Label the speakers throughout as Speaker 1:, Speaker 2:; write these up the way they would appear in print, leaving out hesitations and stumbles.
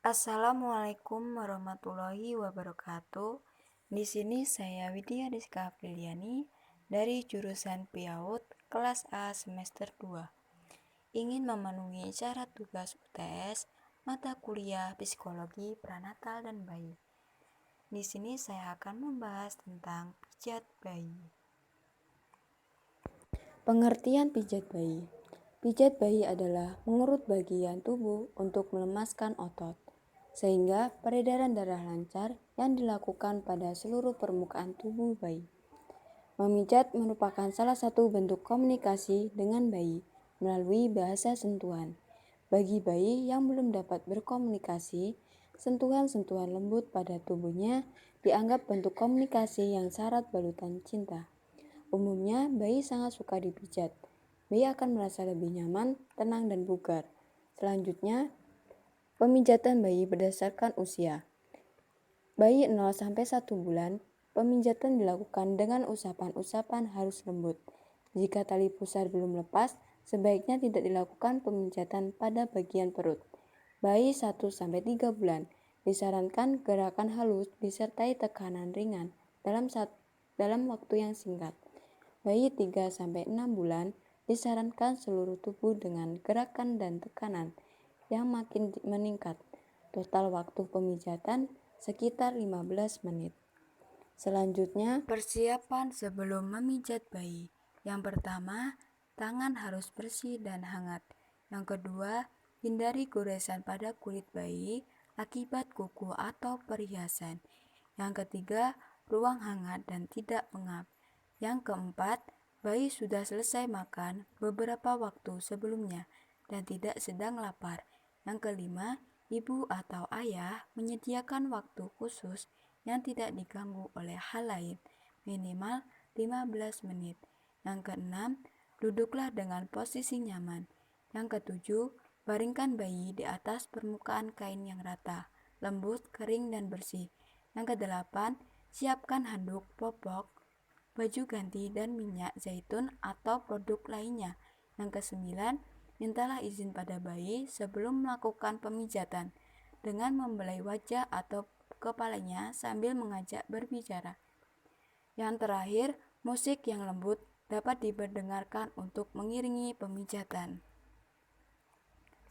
Speaker 1: Assalamualaikum warahmatullahi wabarakatuh. Di sini saya Widya Rizka Apriliani dari jurusan PIAUD kelas A semester 2. Ingin memenuhi syarat tugas UTS mata kuliah Psikologi Pranatal dan Bayi. Di sini saya akan membahas tentang pijat bayi. Pengertian pijat bayi. Pijat bayi adalah mengurut bagian tubuh untuk melemaskan otot, sehingga peredaran darah lancar yang dilakukan pada seluruh permukaan tubuh bayi. Memijat merupakan salah satu bentuk komunikasi dengan bayi melalui bahasa sentuhan. Bagi bayi yang belum dapat berkomunikasi, sentuhan-sentuhan lembut pada tubuhnya dianggap bentuk komunikasi yang syarat balutan cinta. Umumnya, bayi sangat suka dipijat. Bayi akan merasa lebih nyaman, tenang, dan bugar. Selanjutnya, pemijatan bayi berdasarkan usia. Bayi 0-1 bulan, pemijatan dilakukan dengan usapan-usapan halus lembut. Jika tali pusar belum lepas, sebaiknya tidak dilakukan pemijatan pada bagian perut. Bayi 1-3 bulan, disarankan gerakan halus disertai tekanan ringan dalam waktu yang singkat. Bayi 3-6 bulan, disarankan seluruh tubuh dengan gerakan dan tekanan yang makin meningkat. Total waktu pemijatan sekitar 15 menit. Selanjutnya, persiapan sebelum memijat bayi. Yang pertama, tangan harus bersih dan hangat. Yang kedua, hindari goresan pada kulit bayi akibat kuku atau perhiasan. Yang ketiga, ruang hangat dan tidak pengap. Yang keempat, bayi sudah selesai makan beberapa waktu sebelumnya dan tidak sedang lapar. Yang kelima, ibu atau ayah menyediakan waktu khusus yang tidak diganggu oleh hal lain, minimal 15 menit. Yang keenam, duduklah dengan posisi nyaman. Yang ketujuh, baringkan bayi di atas permukaan kain yang rata, lembut, kering, dan bersih. Yang kedelapan, siapkan handuk, popok, baju ganti, dan minyak zaitun atau produk lainnya. Yang kesembilan, mintalah izin pada bayi sebelum melakukan pemijatan dengan membelai wajah atau kepalanya sambil mengajak berbicara. Yang terakhir, musik yang lembut dapat diperdengarkan untuk mengiringi pemijatan.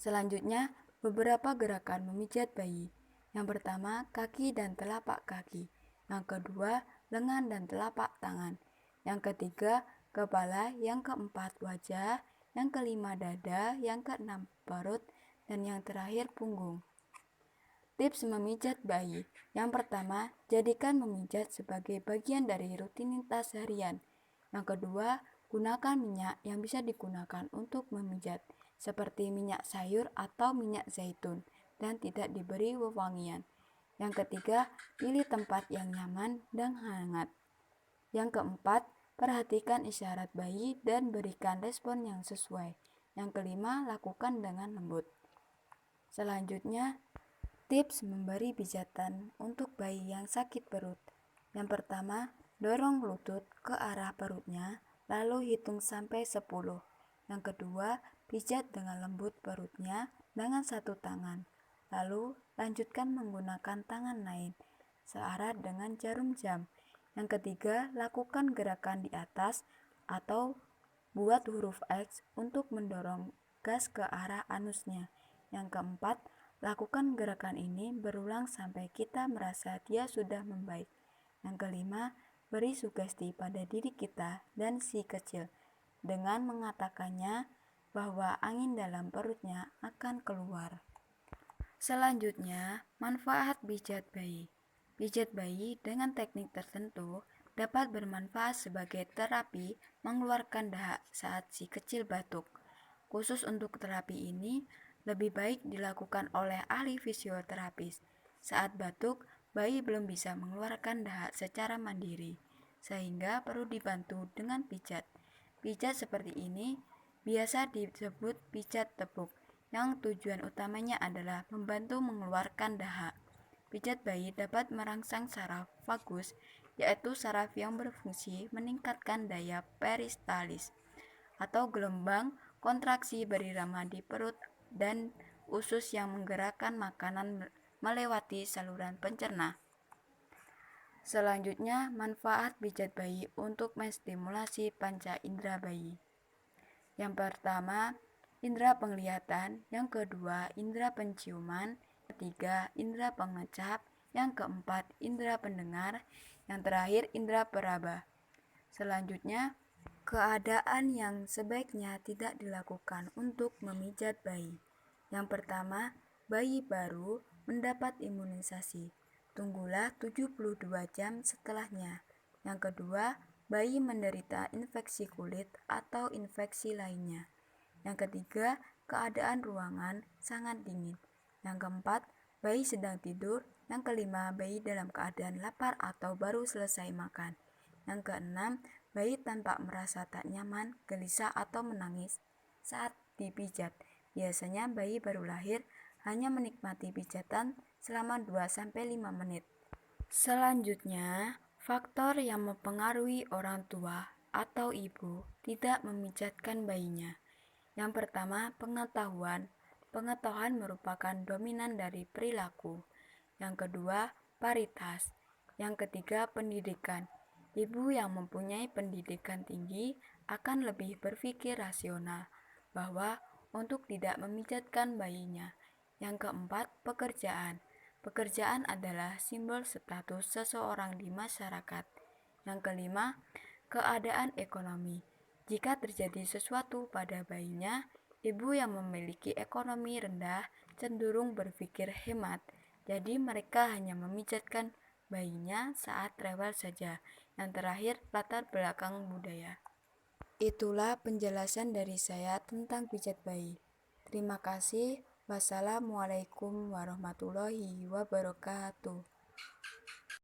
Speaker 1: Selanjutnya, beberapa gerakan memijat bayi. Yang pertama, kaki dan telapak kaki. Yang kedua, lengan dan telapak tangan. Yang ketiga, kepala. Yang keempat, wajah. Yang kelima, dada. Yang keenam, perut. Dan yang terakhir, punggung. Tips memijat bayi. Yang pertama, jadikan memijat sebagai bagian dari rutinitas harian. Yang kedua, gunakan minyak yang bisa digunakan untuk memijat, seperti minyak sayur atau minyak zaitun, dan tidak diberi wewangian. Yang ketiga, pilih tempat yang nyaman dan hangat. Yang keempat, perhatikan isyarat bayi dan berikan respon yang sesuai. Yang kelima, lakukan dengan lembut. Selanjutnya, tips memberi pijatan untuk bayi yang sakit perut. Yang pertama, dorong lutut ke arah perutnya, lalu hitung sampai 10. Yang kedua, pijat dengan lembut perutnya dengan satu tangan. Lalu, lanjutkan menggunakan tangan lain, searah dengan jarum jam. Yang ketiga, lakukan gerakan di atas atau buat huruf X untuk mendorong gas ke arah anusnya. Yang keempat, lakukan gerakan ini berulang sampai kita merasa dia sudah membaik. Yang kelima, beri sugesti pada diri kita dan si kecil dengan mengatakannya bahwa angin dalam perutnya akan keluar. Selanjutnya, manfaat pijat bayi. Pijat bayi dengan teknik tertentu dapat bermanfaat sebagai terapi mengeluarkan dahak saat si kecil batuk. Khusus untuk terapi ini, lebih baik dilakukan oleh ahli fisioterapis. Saat batuk, bayi belum bisa mengeluarkan dahak secara mandiri, sehingga perlu dibantu dengan pijat. Pijat seperti ini biasa disebut pijat tepuk, yang tujuan utamanya adalah membantu mengeluarkan dahak. Pijat bayi dapat merangsang saraf vagus, yaitu saraf yang berfungsi meningkatkan daya peristalis atau gelombang kontraksi berirama di perut dan usus yang menggerakkan makanan melewati saluran pencerna. Selanjutnya, manfaat pijat bayi untuk menstimulasi panca indera bayi. Yang pertama, indera penglihatan, yang kedua, indera penciuman, ketiga, indera pengecap, yang keempat, indera pendengar, yang terakhir, indera peraba. Selanjutnya, keadaan yang sebaiknya tidak dilakukan untuk memijat bayi. Yang pertama, bayi baru mendapat imunisasi. Tunggulah 72 jam setelahnya. Yang kedua, bayi menderita infeksi kulit atau infeksi lainnya. Yang ketiga, keadaan ruangan sangat dingin. Yang keempat, bayi sedang tidur. Yang kelima, bayi dalam keadaan lapar atau baru selesai makan. Yang keenam, bayi tampak merasa tak nyaman, gelisah atau menangis saat dipijat. Biasanya bayi baru lahir hanya menikmati pijatan selama 2-5 menit. Selanjutnya, faktor yang mempengaruhi orang tua atau ibu tidak memijatkan bayinya. Yang pertama, pengetahuan. Pengetahuan merupakan dominan dari perilaku. Yang kedua, paritas. Yang ketiga, pendidikan. Ibu yang mempunyai pendidikan tinggi akan lebih berpikir rasional bahwa untuk tidak memijatkan bayinya. Yang keempat, pekerjaan. Pekerjaan adalah simbol status seseorang di masyarakat. Yang kelima, keadaan ekonomi. Jika terjadi sesuatu pada bayinya, ibu yang memiliki ekonomi rendah cenderung berpikir hemat. Jadi mereka hanya memijatkan bayinya saat rewel saja. Yang terakhir, latar belakang budaya. Itulah penjelasan dari saya tentang pijat bayi. Terima kasih. Wassalamualaikum warahmatullahi wabarakatuh.